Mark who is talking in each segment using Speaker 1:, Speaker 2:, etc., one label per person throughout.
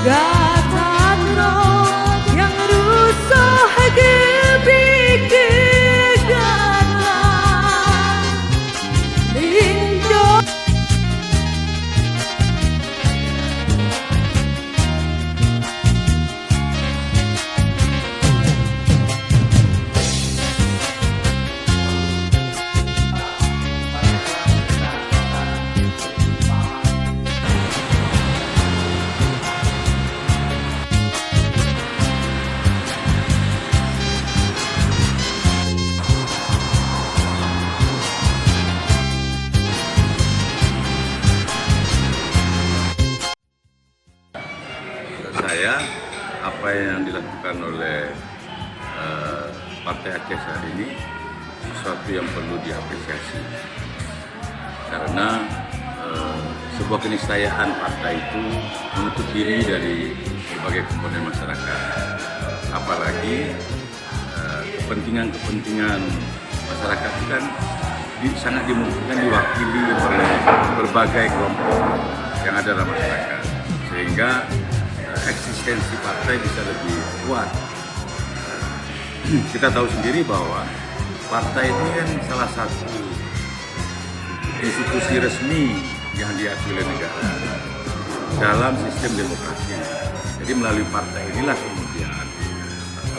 Speaker 1: Gatan roh yang rusuh gebik gegatan Indo.
Speaker 2: Saya, apa yang dilakukan oleh Partai Aceh saat ini sesuatu yang perlu diapresiasi, karena sebuah keniscayaan partai itu menutup diri dari berbagai komponen masyarakat, apalagi kepentingan masyarakat itu kan sangat dimungkinkan diwakili oleh berbagai kelompok yang ada dalam masyarakat, sehingga eksistensi partai bisa lebih kuat. Kita tahu sendiri bahwa partai ini kan salah satu institusi resmi yang diakui oleh negara dalam sistem demokrasi. Jadi melalui partai inilah kemudian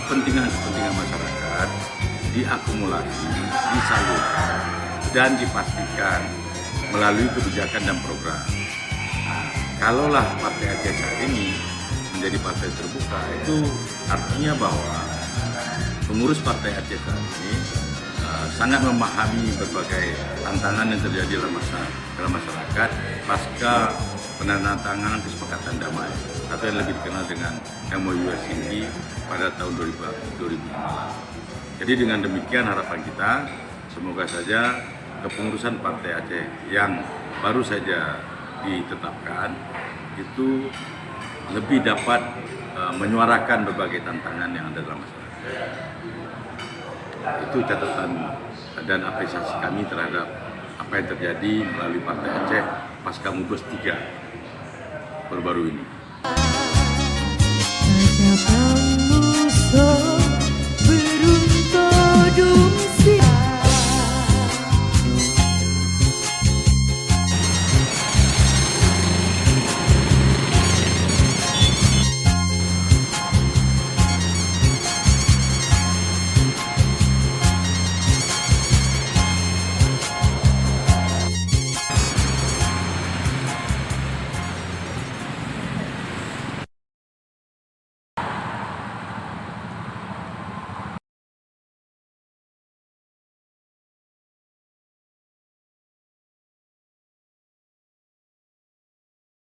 Speaker 2: kepentingan masyarakat diakumulasi, disalurkan, dan dipastikan melalui kebijakan dan program. Kalaulah Partai Aceh saat ini menjadi partai terbuka, itu artinya bahwa pengurus Partai Aceh saat ini sangat memahami berbagai tantangan yang terjadi dalam masyarakat pasca penandatanganan kesepakatan damai atau yang lebih dikenal dengan MOU Helsinki pada tahun 2015. Jadi dengan demikian harapan kita, semoga saja kepengurusan Partai Aceh yang baru saja ditetapkan itu lebih dapat menyuarakan berbagai tantangan yang ada dalam masyarakat. Itu catatan dan apresiasi kami terhadap apa yang terjadi melalui Partai Aceh pasca Mubes 3 baru-baru ini.